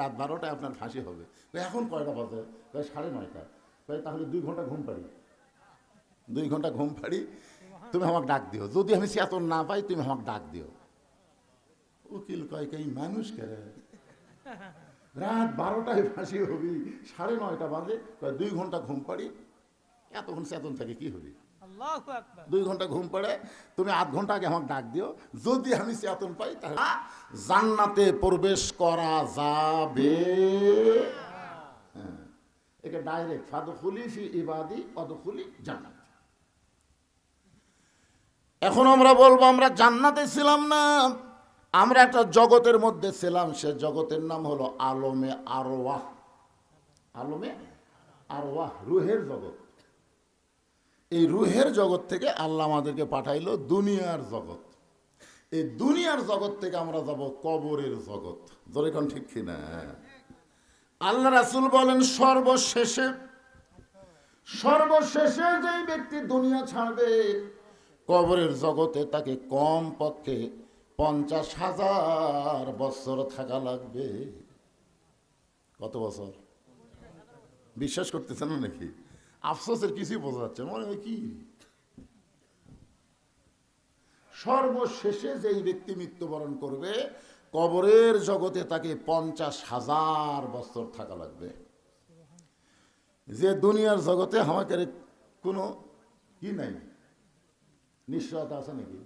রাত 12টায় আপনার ফাঁসি হবে। এখন কয়টা বাজে? 9:30। তাহলে 2 ঘন্টা ঘুম পাড়ি, 2 ঘন্টা ঘুম পাড়ি, তুমি আমাকে ডাক দিও। যদি আমি চেতন না পাই তুমি আমাকে ডাক দিও। উকিল কয় এই মানুষ করে রাত 12টায় ফাঁসি হবি, 9:30 বাজে, 2 ঘন্টা ঘুম পাড়ি, এতক্ষণ চেতন থাকে কি হবি? 2 ঘন্টা ঘুম পড়ে, তুমি 8 ঘন্টা আগে আমাকে ডাক দিও। যদি আমি চেতন পাই তাহলে জান্নাতে প্রবেশ করা যাবে। একে ডাইরেক্ট ফাদখুলি ফি ইবাদি ওয়াদখুলি জান্নাত। এখন আমরা বলবো আমরা জান্নাতে ছিলাম না, আমরা একটা জগতের মধ্যে ছিলাম। সে জগতের নাম হলো আলমে আরওয়াহ। আলমে আরওয়াহ, রুহের জগৎ। এই রুহের জগৎ থেকে আল্লাহ আমাদেরকে পাঠাইলো দুনিয়ার জগৎ। এই দুনিয়ার জগৎ থেকে আমরা যাব কবরের জগৎ। জোরে কোন ঠিক কিনা? আল্লাহ রাসূল বলেন সর্বশেষে যেই ব্যক্তি দুনিয়া ছাড়বে, কবরের জগতে তাকে কম পক্ষে 50,000 বছর থাকা লাগবে। কত বছর? বিশ্বাস করতেছেন না নাকি? আফসোসের কিছুই বোঝা যাচ্ছে মনে হয় কি? সর্বশেষে যেই ব্যক্তি মৃত্যুবরণ করবে, কবরের জগতে তাকে 50,000 বছর থাকা লাগবে। যে দুনিয়ার জগতে আমাকে কোনো কি নাই, নিশ্চয়তা আছে নাকি?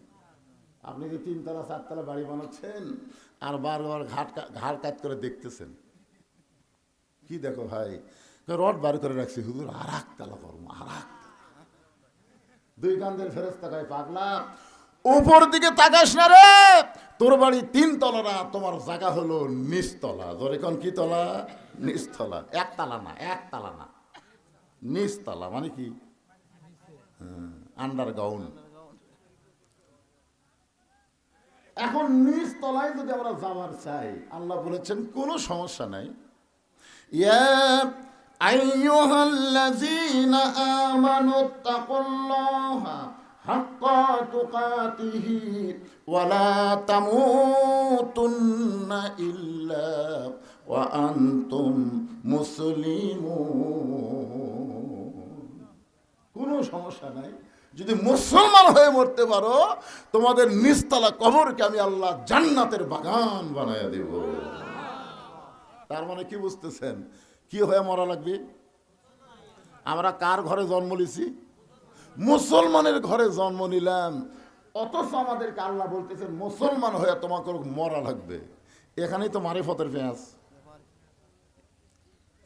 আপনি যে 3তলা 4তলা বাড়ি বানাচ্ছেন আর বারবার ঘাড় কাজ করে দেখতেছেন, কি দেখো ভাই? রড বার করে রাখছি, হুজুর আর একতলা করবো, আর একতলা। 2 কান্দের ফেরেশতা কয় পাগলা, উপর দিকে তাকাস না রে, তোর বাড়ি 3তলা না, তোমার জায়গা হলো নিচতলা। ধরে কোন কি তলা? নিচতলা। একতলা না, নিচতলা মানে কি? আন্ডারগ্রাউন্ড। এখন নিচতলায় যদি আমরা যাওয়ার চাই, আল্লাহ বলেছেন কোনো সমস্যা নাই। ইয়া আইয়ুহাল্লাযীনা আমানুত্তাকুল্লাহা হাক্কা তুকাতিহি ওয়া লা তামুতুন্না ইল্লা ওয়া আনতুম মুসলিমুন। কোনো সমস্যা নাই, যদি মুসলমান হয়ে মরতে পারো, তোমাদের নিচতলা কবরকে আমি আল্লাহ জান্নাতের বাগান বানায়া দেব। তার মানে কি বুঝতেছেন? কি হয়ে মরা লাগবে? আমরা কার ঘরে জন্ম নিছি? মুসলমানের ঘরে জন্ম নিলাম, অথচ আমাদেরকে আল্লাহ বলতেছেন মুসলমান হয়ে তোমাকে মরা লাগবে। এখানেই তো মারিফতের পেঁয়াজ।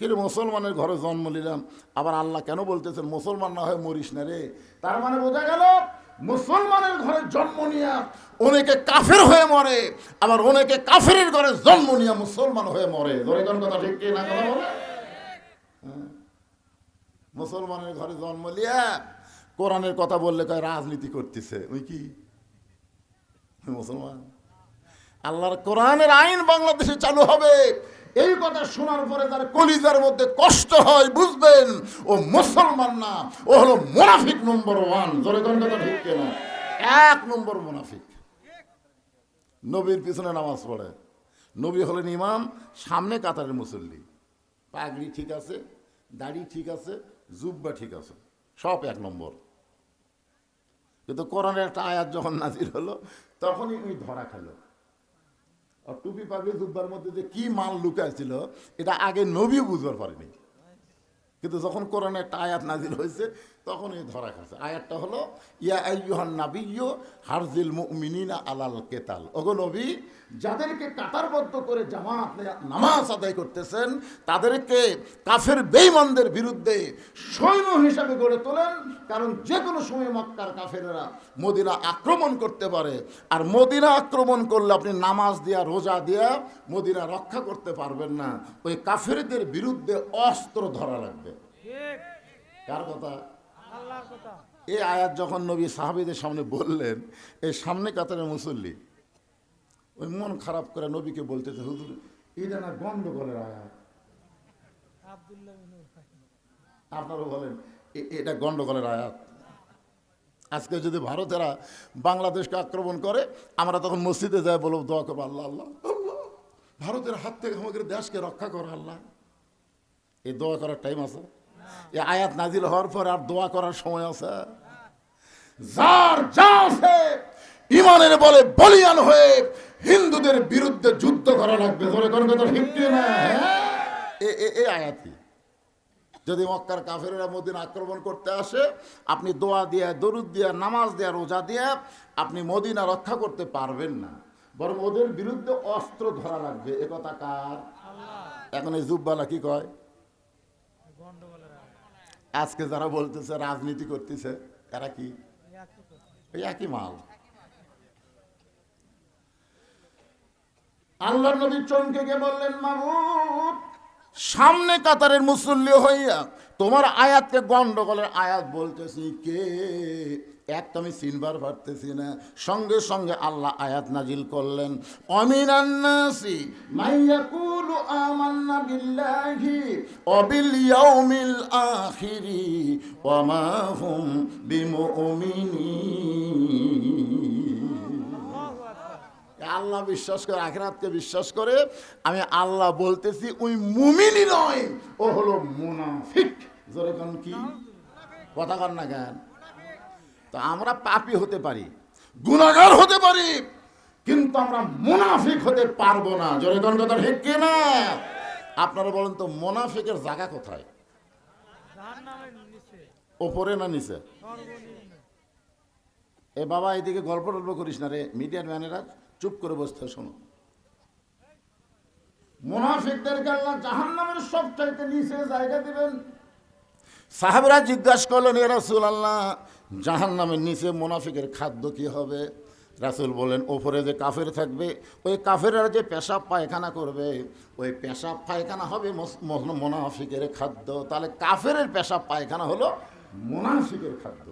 কিন্তু মুসলমানের ঘরে জন্ম নিলাম, আবার আল্লাহ কেন বলতেছেন মুসলমান না হয়ে মরিস না রে? তার মানে বোঝা গেল মুসলমানের ঘরে জন্ম নিয়া অনেকে কাফের হয়ে মরে, আবার অনেকে কাফেরের ঘরে জন্ম নিয়া মুসলমান হয়ে মরে। ধরে কোন কথা ঠিক কি না? কথা বলে মুসলমানের ঘরে জন্ম নিয়া কোরআনের কথা বললে কয় রাজনীতি করতেছে। ওই কি মুসলমান? আল্লাহর কোরআনের আইন বাংলাদেশে চালু হবে, এই কথা শোনার পরে তার কলিজার মধ্যে কষ্ট হয়, বুঝবেন ও মুসলমান না, ও হলো মুনাফিক নম্বর 1। ধরে কোন কথা ঠিক কিনা? 1 নম্বর মুনাফিক। নবীর পিছনে নামাজ পড়ে, নবী হলেন ইমাম, সামনে কাতারের মুসল্লি, পাগড়ি ঠিক আছে, দাড়ি ঠিক আছে, জুব্বা ঠিক আছে, সব 1 নম্বর। কিন্তু কোরআনের একটা আয়াত যখন নাজির হলো, তখনই উনি ধরা খেলো। আর টুপি পাগড়ি জুব্বার মধ্যে যে কি মাল লুকাইছিল, এটা আগে নবী বুঝবার পারেনি। কিন্তু যখন কোরআনে একটা আয়াত নাজিল হয়েছে, তখন এই ধরা খাচ্ছে। আয়াতটা হলো ইয়া আইয়ুহান নাবিয়্যু হারজিল মুমিনিনা আলাল কিতাল। ওগো নবী, যাদেরকে কাতারবদ্ধ করে জামাত নামাজ আদায় করতেছেন, তাদেরকে কাফের বেঈমানদের বিরুদ্ধে সৈন্য হিসাবে গড়ে তোলেন। কারণ যে কোনো সময় মক্কার কাফেরেরা মদিনা আক্রমণ করতে পারে, আর মদিনা আক্রমণ করলে আপনি নামাজ দিয়া রোজা দিয়া মদিনা রক্ষা করতে পারবেন না। ওই কাফেরদের বিরুদ্ধে অস্ত্র ধরা লাগবে। কার কথা? আল্লাহর কথা। এই আয়াত যখন নবী সাহাবীদের সামনে বললেন, এই সামনে কাতারের মুসল্লি ওই মন খারাপ করে নবীকে বলতেছে, হুজুর এটা না গন্ডগোলের আয়াত। আপনারা বলেন এটা গন্ডগোলের আয়াত। আজকে যদি ভারতেরা বাংলাদেশকে আক্রমণ করে, আমরা তখন মসজিদে যাই বলব দোয়া করবো, আল্লাহ আল্লাহ আল্লাহ ভারতের হাত থেকে আমাদের দেশকে রক্ষা করো আল্লাহ। এই দোয়া করার টাইম আছে? এই আয়াত নাজিল হওয়ার পর আর দোয়া করার সময় আছে? যার যা আছে ইমানের বলে বলিয়ান হয়ে হিন্দুদের বিরুদ্ধে যুদ্ধ করা লাগবে। ধরে কোন কথা ঠিক না? এই আয়াতই যদি মক্কার কাফেররা মদিনা আক্রমণ করতে আসে, আপনি দোয়া দিয়ে, দরুদ দিয়ে, নামাজ দিয়ে, রোজা দিয়ে আপনি মদিনা রক্ষা করতে পারবেন না, বরং ওদের বিরুদ্ধে অস্ত্র ধরা লাগবে। এ কথা কার? এখন এই জুব্বালা কি কয়? আজকে যারা বলতেছে রাজনীতি করতেছে, এরা কি? এই একই মাল। আল্লাহর নবী চমকে গিয়ে বললেন, মাবুদ, সামনে কাতারের মুসল্লি হইয়া তোমার আয়াতকে গন্ডগোলের আয়াত বলতেছি কে? এক তো আমি চিনবার পারতেছি না। সঙ্গে সঙ্গে আল্লাহ আয়াত নাজিল করলেন, অমিনান নাসি মাইয়াকুলু আমান্না বিল্লাহি ওয়া বিল ইয়াউমিল আখিরি ওয়া মা হুম বিমুমিনিন। আল্লাহ বিশ্বাস করে, আখিরাতকে বিশ্বাস করে, আমি আল্লাহ বলতেছি ওই মুমিনই নয়, ও হলো মুনাফিক। জোরে কোন কি কথা কর না কেন? তো আমরা পাপী হতে পারি, গুনাহগার হতে পারি, কিন্তু আমরা মুনাফিক হতে পারবো না। জোরে কোন কথা ঠিক কি না? আপনারা বলেন তো, মুনাফিকের জায়গা কোথায়? ওপরে না নিচে? এ বাবা, এদিকে গল্প টল্প করিস না রে, মিডিয়ার ম্যানেরা চুপ করে বসতে শোনো। মুনাফিকদেরকে আল্লাহ জাহান্নামের সবচাইতে নিচে জায়গা দিবেন। সাহাবীরা জিজ্ঞাসা করলেন, ইয়া রাসূলুল্লাহ, জাহান্নামের নিচে মুনাফিকের খাদ্য কি হবে? রাসূল বলেন, ওপরে যে কাফের থাকবে, ওই কাফেররা যে পেশাব পায়খানা করবে, ওই পেশাব পায়খানা হবে মুনাফিকের খাদ্য। তাহলে কাফের পেশাব পায়খানা হলো মুনাফিকের খাদ্য।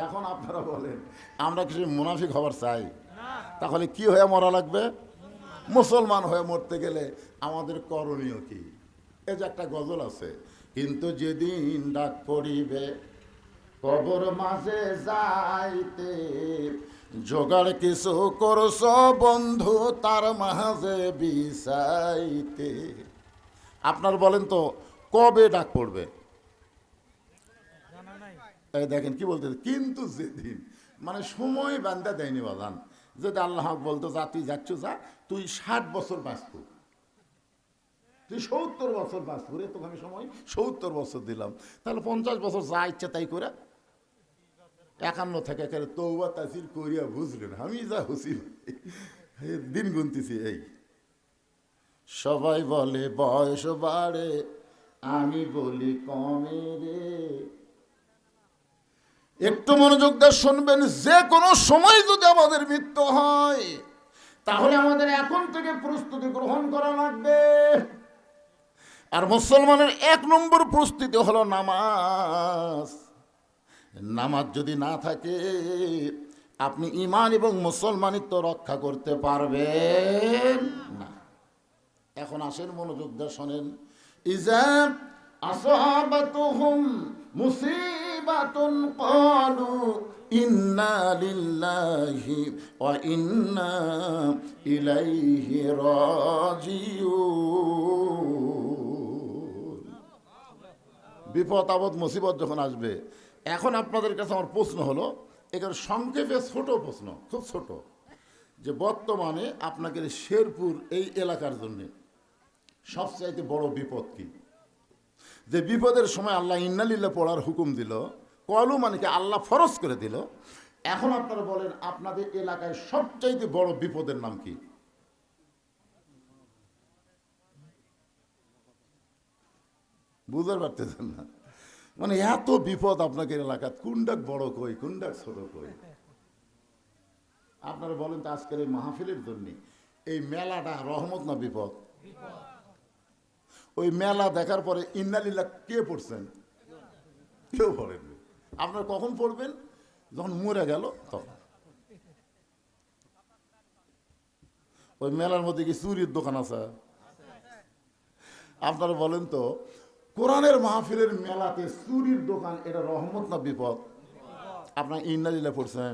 এখন আপনারা বলেন, আমরা কিছু মুনাফিক হবার চাই? তাহলে কি হয়ে মরা লাগবে? মুসলমান হয়ে মরতে গেলে আমাদের করণীয় কি? এই যে একটা গজল আছে, কিন্তু যেদিন ডাক পড়িবে কবর মাঝে যাইতে, জোগাড় কিছু করছ বন্ধু তার মাঝে বিছাইতে। আপনার বলেন তো, কবে ডাক পড়বে? এই দেখেন কি বলতে, কিন্তু যেদিন, মানে সময় বান্ধা দেয়নি বাজান। যদি আল্লাহ বলতো, যা তুই যাচ্ছ যা, তুই 60 বছর বাঁচত, তুই 70 বছর বাঁচব রে, তোকে আমি সময় 70 বছর দিলাম, তাহলে 50 বছর যা ইচ্ছা তাই করে 51 থেকে তৌবা তাসির করিয়া বুঝলেন, আমি যা হুসি দিন গুনতেছি। এই সবাই বলে বয়স বাড়ে, আমি বলি কমে রে। একটু মনোযোগ দিয়ে শুনবেন, যে কোনো সময় যদি আমাদের মৃত্যু হয়, তাহলে আমাদের এখন থেকে প্রস্তুতি গ্রহণ করা লাগবে। আর মুসলমানের 1 নম্বর প্রস্তুতি হলো নামাজ। নামাজ যদি না থাকে, আপনি ঈমান এবং মুসলমানিত্ব রক্ষা করতে পারবেন না। এখন আসেন, মনোযোগ দিয়ে শোনেন। ইজা আসাবাতুহুম মুসিবাতুন ক্বালু ইন্না লিল্লাহি ওয়া ইন্না ইলাইহি রাজিউন। বিপদ আপদ মুসিবত যখন আসবে, এখন আপনাদের কাছে আমার প্রশ্ন হলো, এখানে সংক্ষেপে ছোট প্রশ্ন, খুব ছোট, যে বর্তমানে আপনাকে শেরপুর এই এলাকার জন্য সবচাইতে বড় বিপদ কি? যে বিপদের সময় আল্লাহ ইন্নালিল্লাহ পড়ার হুকুম দিল, কলু মানে কি আল্লাহ ফরজ করে দিল। এখন আপনারা বলেন, আপনাদের এলাকায় সবচাইতে বড় বিপদের নাম কি? বুঝতে পারতেছেন না? মানে এত বিপদ আপনাকে এলাকায়, কোনটা বড় কই, কোনটা ছোট কই? আপনারা বলেন তো, আজকের এই মাহফিলের জন্য এই মেলাটা রহমত না বিপদ? ওই মেলা দেখার পরে ইন্নালিল্লাহ কে পড়ছেন? কেউ পড়েন। আপনারা কখন পড়বেন? যখন মরে গেল তখন। ওই মেলার মধ্যে কি চুরির দোকান আছে? আপনারা বলেন তো, কোরআনের মাহফিলের মেলাতে চুরির দোকান, এটা রহমত না বিপদ? আপনার ইন্নালিল্লাহ পড়ছেন?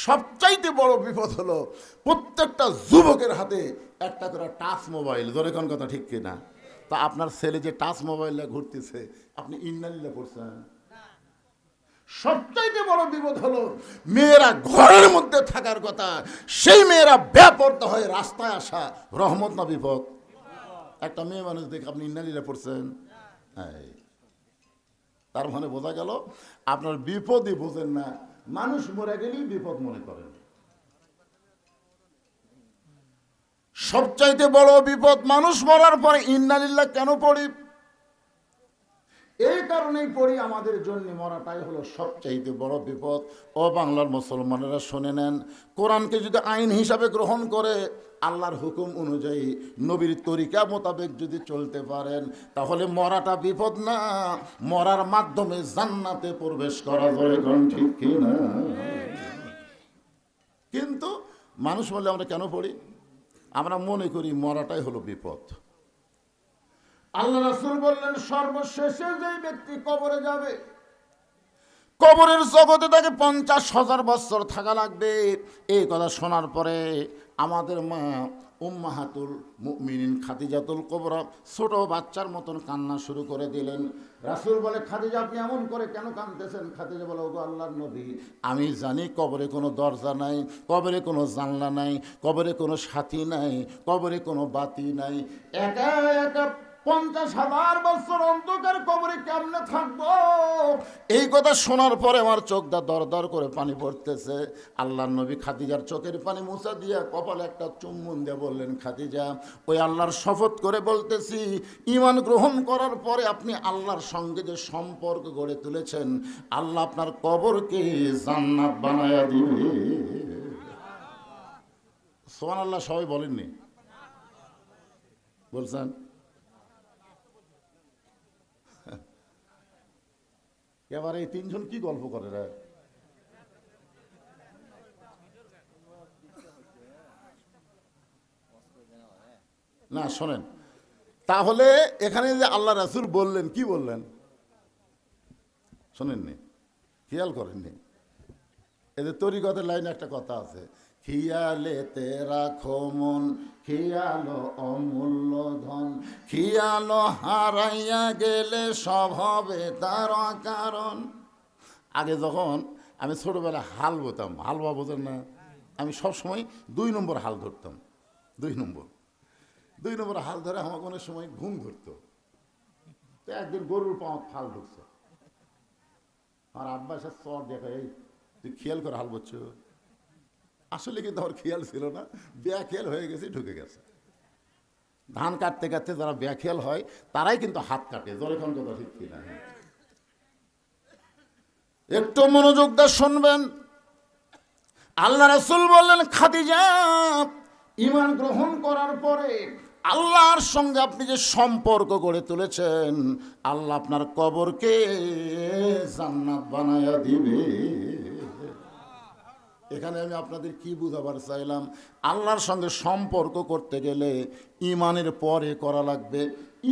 সবচাইতে বড় বিপদ হলো প্রত্যেকটা যুবকের হাতে একটা করে টাচ মোবাইল। ধরে কোন কথা ঠিক কিনা? তা আপনার ছেলে যে টাচ মোবাইলে ঘুরতেছে, আপনি ইন্নালিল্লাহ করছেন? সবচাইতে বড় বিপদ হলো মেয়েরা ঘরের মধ্যে থাকার কথা, সেই মেয়েরা বেপরদা হয়ে রাস্তায় আসা। রহমত না বিপদ? একটা মেয়ে মানুষ দেখে আপনি ইন্নালিল্লাহ পড়ছেন। তার মানে বোঝা গেল আপনার বিপদই বোঝেন না, মানুষ মরে গেলেই বিপদ মনে করেন। সবচাইতে বড় বিপদ মানুষ মরার পরে ইন্নালিল্লাহ কেন পড়ি? এই কারণেই পড়ি, আমাদের জন্য মরাটাই হলো সবচাইতে বড় বিপদ। ও বাংলার মুসলমানেরা শুনে নেন, কোরআনকে যদি আইন হিসাবে গ্রহণ করে, আল্লাহর হুকুম অনুযায়ী নবীর তরিকা মোতাবেক যদি চলতে পারেন, তাহলে মরাটা বিপদ না, মরার মাধ্যমে জান্নাতে প্রবেশ করা যায়। ঠিক কিনা? কিন্তু মানুষ বলে আমরা কেন পড়ি? আমরা মনে করি মরাটাই হলো বিপদ। আল্লাহ রাসূল বললেন, সর্বশেষে যে ব্যক্তি কবরে যাবে, কবরের জগতে তাকে 50,000 বছর থাকা লাগবে। এই কথা শোনার পরে আমাদের মা উম্মাহাতুল মুমিনিন খাদিজাতুল কুবরা ছোট বাচ্চার মতন কান্না শুরু করে দিলেন। রাসূল বলে, খাদিজা আপনি এমন করে কেন কাঁদতেছেন? খাদিজা বলে, ওগো আল্লাহর নবী, আমি জানি কবরে কোনো দরজা নাই, কবরে কোনো জানলা নাই, কবরে কোনো সাথী নাই, কবরে কোনো বাতি নাই, একা একা 50,000 বছর অন্ধকার কবরে কেমনে থাকবো? এই কথা শোনার পরে আমার চোখটা দর দর করে পানি পড়তেছে। আল্লাহর নবী খাদিজার চোখের পানি মুছা দিয়া কপালে একটা চুম্বন দিয়ে বললেন, খাদিজা, ওই আল্লাহর শপথ করে বলতেছি, ঈমান গ্রহণ করার পরে আপনি আল্লাহর সঙ্গে যে সম্পর্ক গড়ে তুলেছেন, আল্লাহ আপনার কবরকে জান্নাত বানায়া দিবে। সুবহানাল্লাহ। সবাই বলেননি? বলছেন? এবার এই তিনজন কি গল্প করে রে? না শোনেন, তাহলে এখানে যে আল্লাহ রাসূল বললেন, কি বললেন শোনেননি? খেয়াল করেননি? এদের তরিকতের লাইনে একটা কথা আছে, খিয়ালেতে রাখো মন, খিয়ালো অমূল্য ধন, খিয়ালো হারাইয়া গেলে সব হবে তার কারণ। আগে যখন আমি ছোটবেলা হাল বোতাম, হালুয়া বোঝেন না, আমি সবসময় 2 নম্বর হাল ধরতাম। 2 নম্বর হাল ধরে আমার অনেক সময় ঘুম ধরতো। তো একদিন গরুর পাওয়া ফাল ঢুকছে, আমার আব্বা এসে চর দেখে, এই তুই খেয়াল করে হাল করছো। আসলে কিন্তু আমার খেয়াল ছিল না, বেখেয়াল হয়ে গেছে, ঢুকে গেছে। ধান কাটতে কাটতে যারা বেখেয়াল হয় তারাই কিন্তু হাত কাটে। জোরে কোন কথা ঠিক কিনা? একটু মনোযোগ দিয়ে শুনবেন। আল্লাহ রাসূল বললেন, খাদিজা, ঈমান গ্রহণ করার পরে আল্লাহর সঙ্গে আপনি যে সম্পর্ক গড়ে তুলেছেন, আল্লাহ আপনার কবরকে জান্নাত বানায়া দিবে। এখানে আমি আপনাদের কি বুঝাবার চাইলাম, আল্লাহর সঙ্গে সম্পর্ক করতে গেলে ঈমানের পরে করা লাগবে,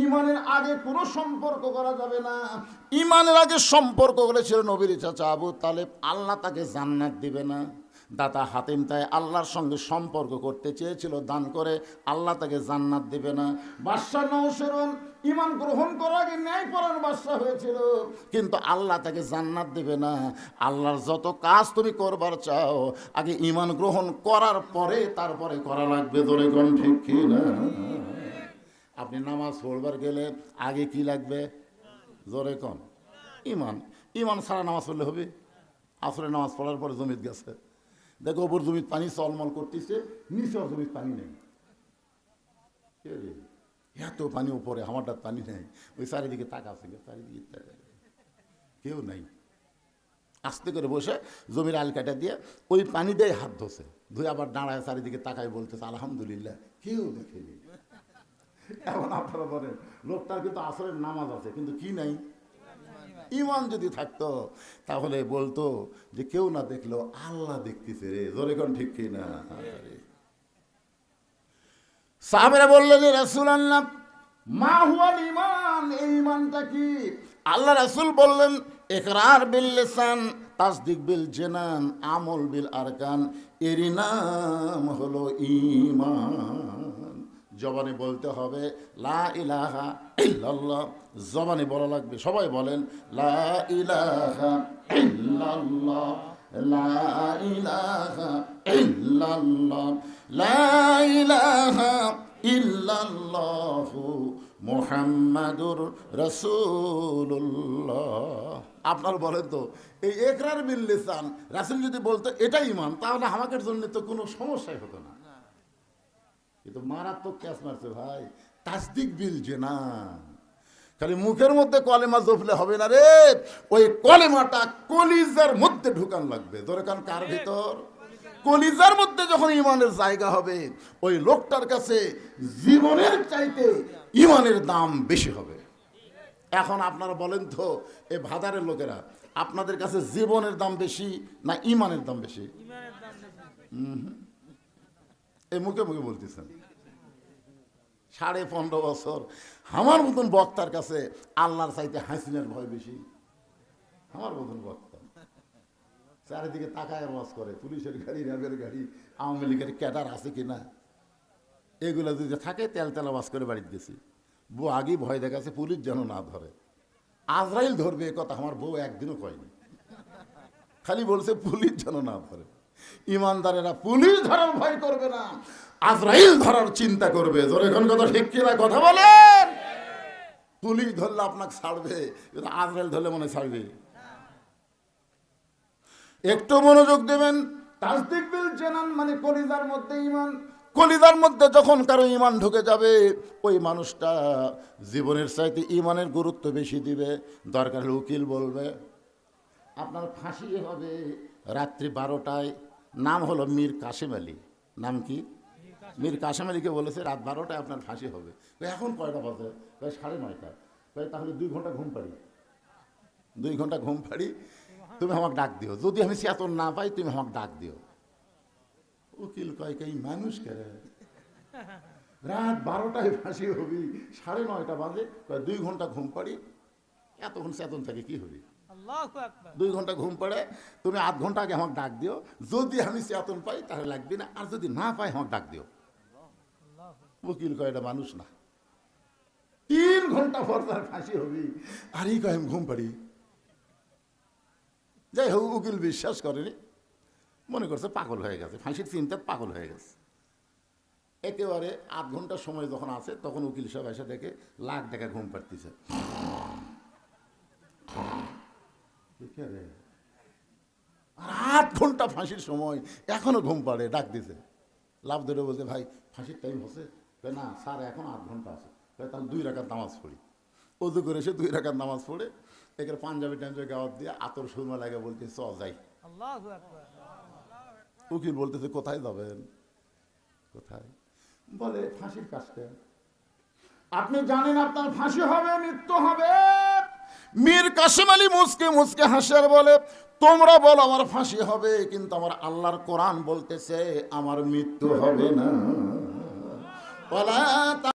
ঈমানের আগে কোনো সম্পর্ক করা যাবে না। ঈমানের আগে সম্পর্ক করেছিল নবীর চাচা আবু তালেব, আল্লাহ তাকে জান্নাত দিবে না। দাতা হাতিম তাই আল্লাহর সঙ্গে সম্পর্ক করতে চেয়েছিল, দান করে আল্লাহ তাকে জান্নাত দিবে না। বাদশাহ নওশরন ঈমান গ্রহণ করার আগে ন্যায়পরায়ণ বাদশাহ হয়েছিল, কিন্তু আল্লাহ তাকে জান্নাত দিবে না। আল্লাহর যত কাজ তুমি করবার চাও, আগে ঈমান গ্রহণ করার পরে তারপরে করা লাগবে। ধরে কোন ঠিক কি না? আপনি নামাজ পড়বার গেলে আগে কি লাগবে? জোরে কোন? ঈমান। ঈমান ছাড়া নামাজ পড়লে হবে? আসরে নামাজ পড়ার পরে জমিত গেছে, দেখো ওপর জমিত পানি চলমল করতেছে, নিচে জমিত পানি নেই। এত পানি উপরে, আমারটা পানি নেই। ওই চারিদিকে তাকাচ্ছে, চারিদিকে কেউ নাই। আস্তে করে বসে জমির আল কাটা দিয়ে ওই পানি দিয়ে হাত ধোছে, ধুয়ে আবার দাঁড়ায় চারিদিকে তাকায় বলতেছে আলহামদুলিল্লাহ, কেউ দেখেনি। এখন আপনারা বলেন, লোকটার কিন্তু আসরের নামাজ আছে, কিন্তু কি নাই? ঈমান যদি থাকতো তাহলে বলতো যে কেউ না দেখলো আল্লাহ দেখতেছে রে। জোরে কোন ঠিক কি না? সাহাবারা বললেন, রাসূলুল্লাহ, মা হুয়াল ঈমান, এই ঈমানটা কি? আল্লাহ রাসূল বললেন, ইকরার বিল লিসান তাসদিক বিল জেনান, আমল বিল আরকান, এরই নাম হলো ঈমান। জবানে বলতে হবে লা ইলাহা ইল্লাল্লাহ, জবানে বলা লাগবে। সবাই বলেন লা ইলাহা ইল্লাল্লাহ, লা ইলাহা ইল্লাল্লাহ, লা ইলাহা ইল্লাল্লাহু মুহাম্মাদুর রাসূলুল্লাহ। আপনার বলেন তো, এই ইকরার বিল লিসান রাসূল যদি বলতো এটাই ঈমান, তাহলে আমাদের জন্য তো কোনো সমস্যাই হতো না। কিন্তু মারাত্মক ক্যাচ মারছে ভাই, তাসদিক বিল জেনান। খালি মুখের মধ্যে কলেমা জপলে হবে না রে, ওই কলেমাটা কলিজার মধ্যে ঢুকান লাগবে। দরকার কার ভিতর? কলিজার মধ্যে যখন ঈমানের জায়গা হবে, ওই লোকটার কাছে জীবনের চাইতে ঈমানের দাম বেশি হবে। এখন আপনারা বলেন তো, এই ভাদারের লোকেরা, আপনাদের কাছে জীবনের দাম বেশি না ঈমানের দাম বেশি? এই মুখে মুখে বলতেছেন। 15.5 বছর আমার মতন বক্তার কাছে আল্লাহর চাইতে হাসিনার ভয় বেশি। আমার মতন বক্তা চারিদিকে তাকায় ওয়াজ করে, পুলিশের গাড়ি, র্যাবের গাড়ি, আওয়ামী লীগের ক্যাডার আছে কিনা, এগুলো যদি থাকে তেল তেল ওয়াজ করে বাড়িতে গেছি। বউ আগেই ভয় দেখাচ্ছে পুলিশ যেন না ধরে, আজরাইল ধরবে, এ কথা আমার বউ একদিনও কয়নি, খালি বলছে পুলিশ যেন না ধরে। ইমানদারেরা পুলিশ ধরার ভয় করবে না, আজরাইল ধরার চিন্তা করবে। জোরে কোন কথা ঠিক কিনা কথা বলেন? পুলিশ ধরলে আপনাকে ছাড়বে, কিন্তু আজরাইল ধরলে মনে ছাড়বে? একটু মনোযোগ দেবেন। তাসদিক বিল জানান মানে কলিজার মধ্যে ঈমান। কলিজার মধ্যে যখন কারো ঈমান ঢুকে যাবে, ওই মানুষটা জীবনের চাইতে ঈমানের গুরুত্ব বেশি দিবে। দরকার হলে উকিল বলবে আপনার ফাঁসি হবে রাত্রি 12টায়। নাম হলো মীর কাসেম আলী। নাম কি? মীর কাসেম আলীকে বলেছে রাত 12টায় আপনার ফাঁসি হবে। এখন কয়টা বাজে? 9:30। তাহলে 2 ঘন্টা ঘুম পাড়ি, 2 ঘন্টা ঘুম পাড়ি, তুমি আমাকে ডাক দিও। যদি আমি চেতন না পাই তুমি আমাকে ডাক দিও। উকিল কয় এই মানুষ করে রাত 12টায় ফাঁসি হবি, 9:30 বাজে, 2 ঘন্টা ঘুম পাড়ি, এতক্ষণ চেতন থাকে কি হবি? 2 ঘন্টা ঘুম পড়ে, তুমি 8 ঘন্টা আগে আমাকে ডাক দিও। যদি আমি চেতন পাই তাহলে লাগবে না, আর যদি না পাই আমাকে ডাক দিও। উকিল কয় এটা মানুষ না। 3 ঘন্টা পর তার ফাঁসি হবি, আর এই কয় আমি ঘুম পাড়ি। যাই হোক, উকিল বিশ্বাস করেনি, মনে করছে পাগল হয়ে গেছে, ফাঁসির চিন্তা পাগল হয়ে গেছে। একেবারে 8 ঘন্টার সময় যখন আছে, তখন উকিল সাহেব এসে দেখে লাখ টাকা ঘুম পাড়তেছে। 8 ঘন্টা ফাঁসির সময়, এখনো ঘুম পাড়ে, ডাক দিছে। লাভ ধরে বলছে ভাই ফাঁসির টাইম হচ্ছে? না স্যার, এখন 8 ঘন্টা আছে। তাহলে 2 রাকাত নামাজ পড়ি। অজু করে এসে 2 রাকাত নামাজ পড়ে এখানে পাঞ্জাবি টাঞ্জাবি গাওয়াত দিয়ে আতর সুরমা লাগে বলতে চ যাই। উকিল বলতেছে কোথায় যাবেন? কোথায়? বলে ফাঁসির কাজটা। আপনি জানেন আপনার ফাঁসি হবে, মৃত্যু হবে? মীর কাসেম আলী মুসকে মুসকে হাসে আর বলে তোমরা বলো আমার ফাঁসি হবে, কিন্তু আমার আল্লাহর কোরআন বলতেছে আমার মৃত্যু হবে না।